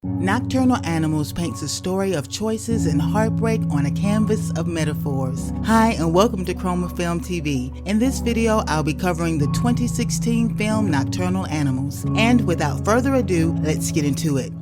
Nocturnal Animals paints a story of choices and heartbreak on a canvas of metaphors. Hi, and welcome to Chroma Film TV. In this video, I'll be covering the 2016 film Nocturnal Animals. And without further ado, let's get into it.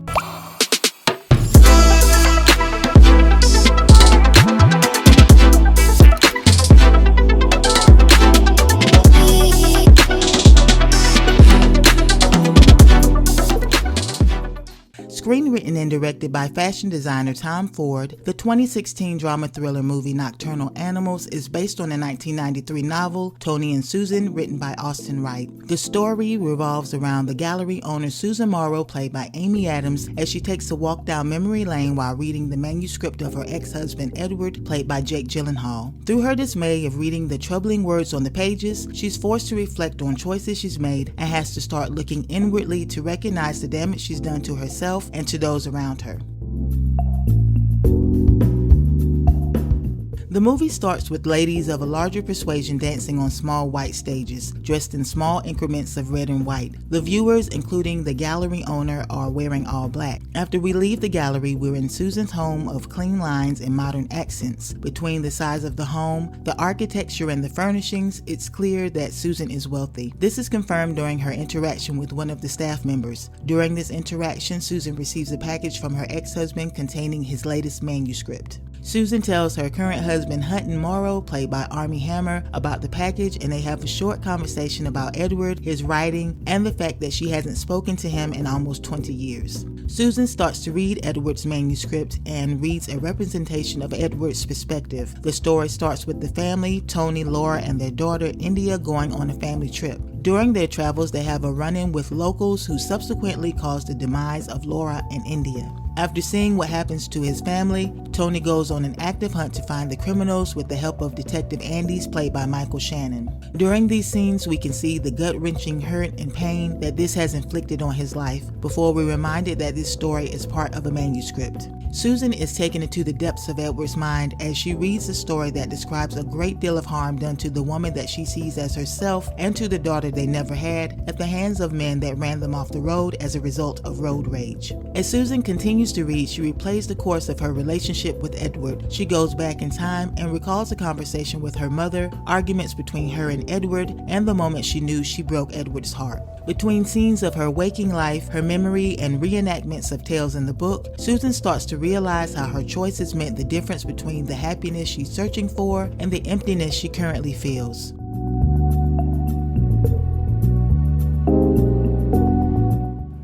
Screenwritten and directed by fashion designer Tom Ford, the 2016 drama thriller movie Nocturnal Animals is based on a 1993 novel, Tony and Susan, written by Austin Wright. The story revolves around the gallery owner Susan Morrow, played by Amy Adams, as she takes a walk down memory lane while reading the manuscript of her ex-husband Edward, played by Jake Gyllenhaal. Through her dismay of reading the troubling words on the pages, she's forced to reflect on choices she's made and has to start looking inwardly to recognize the damage she's done to herself and to those around her. The movie starts with ladies of a larger persuasion dancing on small white stages, dressed in small increments of red and white. The viewers, including the gallery owner, are wearing all black. After we leave the gallery, we're in Susan's home of clean lines and modern accents. Between the size of the home, the architecture, and the furnishings, it's clear that Susan is wealthy. This is confirmed during her interaction with one of the staff members. During this interaction, Susan receives a package from her ex-husband containing his latest manuscript. Susan tells her current husband Hutton Morrow, played by Armie Hammer, about the package, and they have a short conversation about Edward, his writing, and the fact that she hasn't spoken to him in almost 20 years. Susan starts to read Edward's manuscript and reads a representation of Edward's perspective. The story starts with the family, Tony, Laura, and their daughter India, going on a family trip. During their travels, they have a run-in with locals who subsequently cause the demise of Laura and India. After seeing what happens to his family, Tony goes on an active hunt to find the criminals with the help of Detective Andes, played by Michael Shannon. During these scenes, we can see the gut-wrenching hurt and pain that this has inflicted on his life, before we're reminded that this story is part of a manuscript. Susan is taken into the depths of Edward's mind as she reads a story that describes a great deal of harm done to the woman that she sees as herself and to the daughter they never had at the hands of men that ran them off the road as a result of road rage. As Susan continues to read, she replays the course of her relationship with Edward. She goes back in time and recalls a conversation with her mother, arguments between her and Edward, and the moment she knew she broke Edward's heart. Between scenes of her waking life, her memory, and reenactments of tales in the book, Susan starts to realize how her choices meant the difference between the happiness she's searching for and the emptiness she currently feels.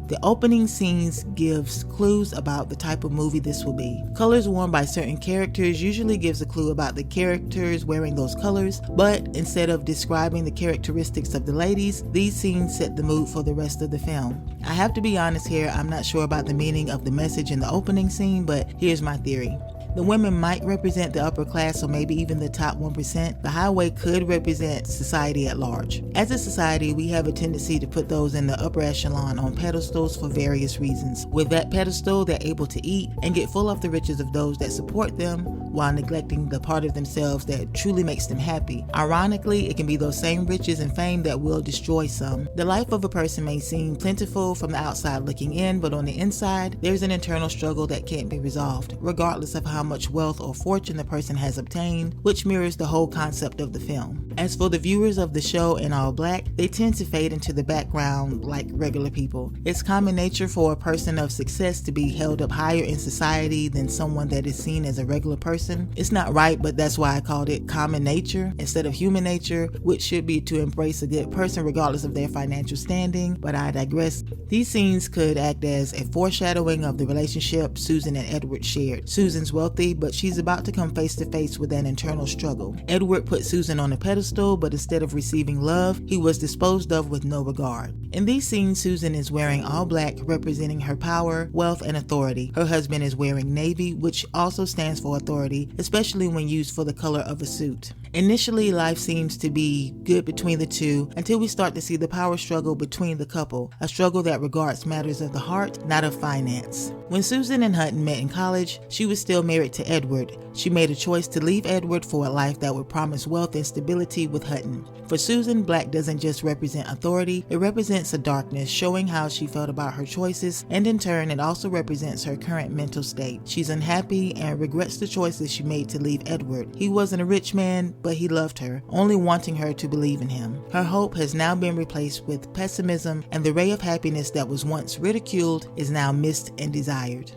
The opening scenes gives clues about the type of movie this will be. Colors worn by certain characters usually gives a clue about the characters wearing those colors, but instead of describing the characteristics of the ladies, these scenes set the mood for the rest of the film. I have to be honest here, I'm not sure about the meaning of the message in the opening scene, but here's my theory. The women might represent the upper class or maybe even the top 1%. The highway could represent society at large. As a society, we have a tendency to put those in the upper echelon on pedestals for various reasons. With that pedestal, they're able to eat and get full of the riches of those that support them while neglecting the part of themselves that truly makes them happy. Ironically, it can be those same riches and fame that will destroy some. The life of a person may seem plentiful from the outside looking in, but on the inside, there's an internal struggle that can't be resolved, regardless of how much wealth or fortune the person has obtained, which mirrors the whole concept of the film. As for the viewers of the show in all black, they tend to fade into the background like regular people. It's common nature for a person of success to be held up higher in society than someone that is seen as a regular person. It's not right, but that's why I called it common nature instead of human nature, which should be to embrace a good person regardless of their financial standing, but I digress. These scenes could act as a foreshadowing of the relationship Susan and Edward shared. Susan's wealthy, but she's about to come face to face with an internal struggle. Edward put Susan on a pedestal, but instead of receiving love, he was disposed of with no regard. In these scenes, Susan is wearing all black, representing her power, wealth, and authority. Her husband is wearing navy, which also stands for authority, especially when used for the color of a suit. Initially, life seems to be good between the two until we start to see the power struggle between the couple, a struggle that regards matters of the heart, not of finance. When Susan and Hutton met in college, she was still married spirit to Edward. She made a choice to leave Edward for a life that would promise wealth and stability with Hutton. For Susan, black doesn't just represent authority, it represents a darkness, showing how she felt about her choices, and in turn, it also represents her current mental state. She's unhappy and regrets the choices she made to leave Edward. He wasn't a rich man, but he loved her, only wanting her to believe in him. Her hope has now been replaced with pessimism, and the ray of happiness that was once ridiculed is now missed and desired.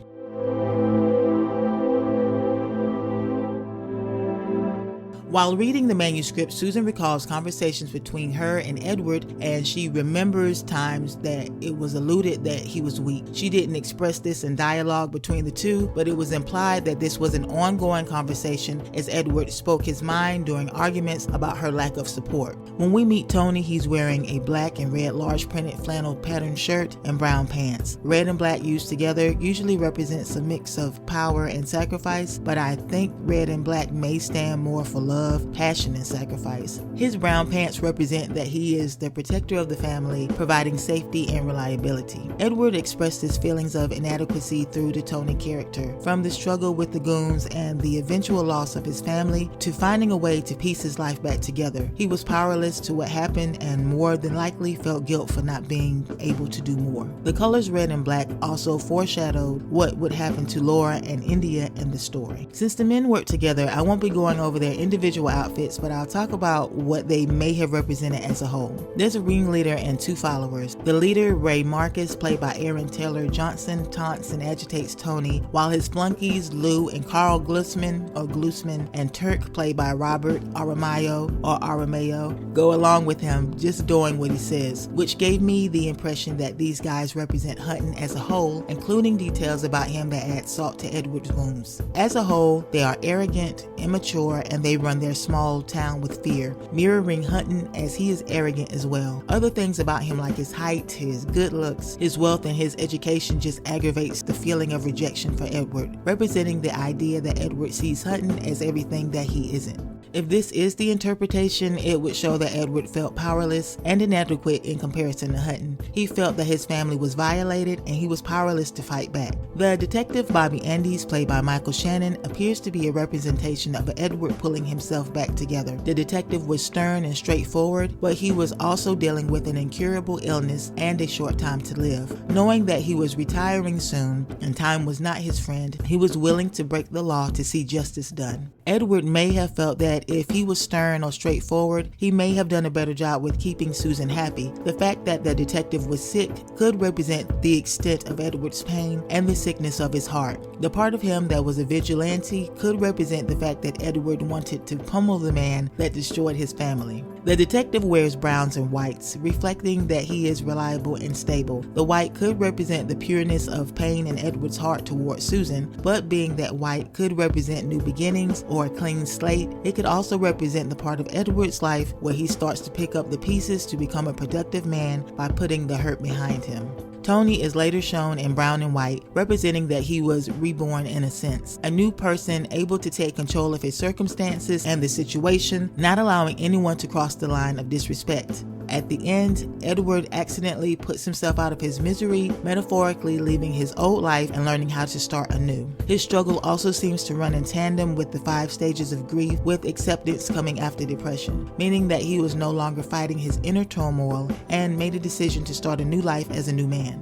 While reading the manuscript, Susan recalls conversations between her and Edward, and she remembers times that it was alluded that he was weak. She didn't express this in dialogue between the two, but it was implied that this was an ongoing conversation as Edward spoke his mind during arguments about her lack of support. When we meet Tony, he's wearing a black and red large printed flannel patterned shirt and brown pants. Red and black used together usually represents a mix of power and sacrifice, but I think red and black may stand more for love, passion, and sacrifice. His brown pants represent that he is the protector of the family, providing safety and reliability. Edward expressed his feelings of inadequacy through the Tony character, from the struggle with the goons and the eventual loss of his family to finding a way to piece his life back together. He was powerless to what happened and more than likely felt guilt for not being able to do more. The colors red and black also foreshadowed what would happen to Laura and India in the story. Since the men worked together, I won't be going over their individual outfits, but I'll talk about what they may have represented as a whole. There's a ringleader and two followers. The leader, Ray Marcus, played by Aaron Taylor Johnson, taunts and agitates Tony, while his flunkies, Lou and Carl Glusman and Turk, played by Robert Aramayo, go along with him, just doing what he says, which gave me the impression that these guys represent Hutton as a whole, including details about him that add salt to Edward's wounds. As a whole, they are arrogant, immature, and they run their small town with fear, mirroring Hutton as he is arrogant as well. Other things about him like his height, his good looks, his wealth, and his education just aggravates the feeling of rejection for Edward, representing the idea that Edward sees Hutton as everything that he isn't. If this is the interpretation, it would show that Edward felt powerless and inadequate in comparison to Hutton. He felt that his family was violated and he was powerless to fight back. The detective Bobby Andes, played by Michael Shannon, appears to be a representation of Edward pulling himself back together. The detective was stern and straightforward, but he was also dealing with an incurable illness and a short time to live. Knowing that he was retiring soon and time was not his friend, he was willing to break the law to see justice done. Edward may have felt that if he was stern or straightforward, he may have done a better job with keeping Susan happy. The fact that the detective was sick could represent the extent of Edward's pain and the sickness of his heart. The part of him that was a vigilante could represent the fact that Edward wanted to pummel the man that destroyed his family. The detective wears browns and whites, reflecting that he is reliable and stable. The white could represent the pureness of pain in Edward's heart toward Susan, but being that white could represent new beginnings or a clean slate, it could also represent the part of Edward's life where he starts to pick up the pieces to become a productive man by putting the hurt behind him. Tony is later shown in brown and white, representing that he was reborn in a sense, a new person able to take control of his circumstances and the situation, not allowing anyone to cross the line of disrespect. At the end, Edward accidentally puts himself out of his misery, metaphorically leaving his old life and learning how to start anew. His struggle also seems to run in tandem with the 5 stages of grief, with acceptance coming after depression, meaning that he was no longer fighting his inner turmoil and made a decision to start a new life as a new man.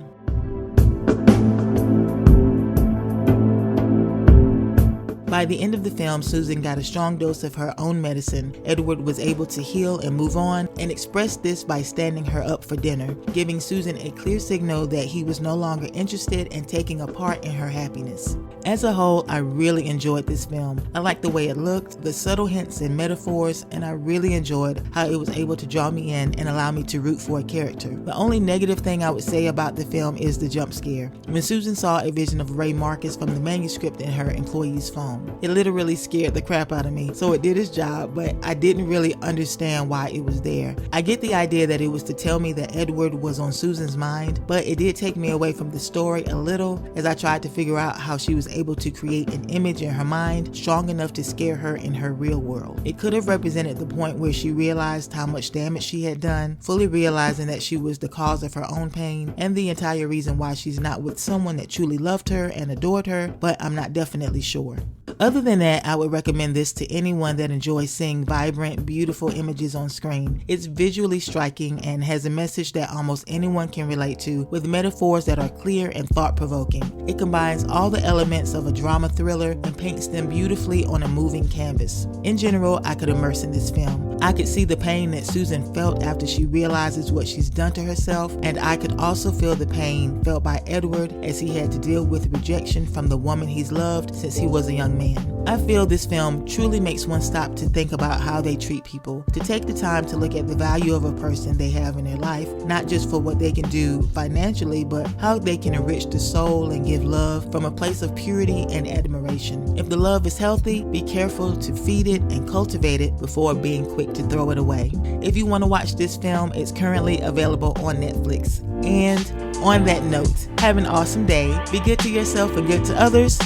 By the end of the film, Susan got a strong dose of her own medicine. Edward was able to heal and move on, and expressed this by standing her up for dinner, giving Susan a clear signal that he was no longer interested in taking a part in her happiness. As a whole, I really enjoyed this film. I liked the way it looked, the subtle hints and metaphors, and I really enjoyed how it was able to draw me in and allow me to root for a character. The only negative thing I would say about the film is the jump scare. When Susan saw a vision of Ray Marcus from the manuscript in her employee's phone, it literally scared the crap out of me. So it did its job, but I didn't really understand why it was there. there. I get the idea that it was to tell me that Edward was on Susan's mind, but it did take me away from the story a little as I tried to figure out how she was able to create an image in her mind strong enough to scare her in her real world. It could have represented the point where she realized how much damage she had done, fully realizing that she was the cause of her own pain and the entire reason why she's not with someone that truly loved her and adored her, but I'm not definitely sure. Other than that, I would recommend this to anyone that enjoys seeing vibrant, beautiful images on screen. It's visually striking and has a message that almost anyone can relate to, with metaphors that are clear and thought-provoking. It combines all the elements of a drama thriller and paints them beautifully on a moving canvas. In general, I could immerse in this film. I could see the pain that Susan felt after she realizes what she's done to herself, and I could also feel the pain felt by Edward as he had to deal with rejection from the woman he's loved since he was a young man. I feel this film truly makes one stop to think about how they treat people, to take the time to look at the value of a person they have in their life, not just for what they can do financially, but how they can enrich the soul and give love from a place of purity and admiration. If the love is healthy, be careful to feed it and cultivate it before being quick to throw it away. If you want to watch this film, it's currently available on Netflix. And on that note, have an awesome day. Be good to yourself and good to others.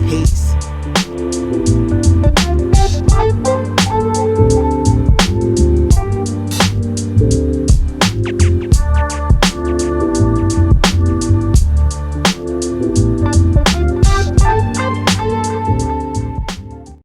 Peace.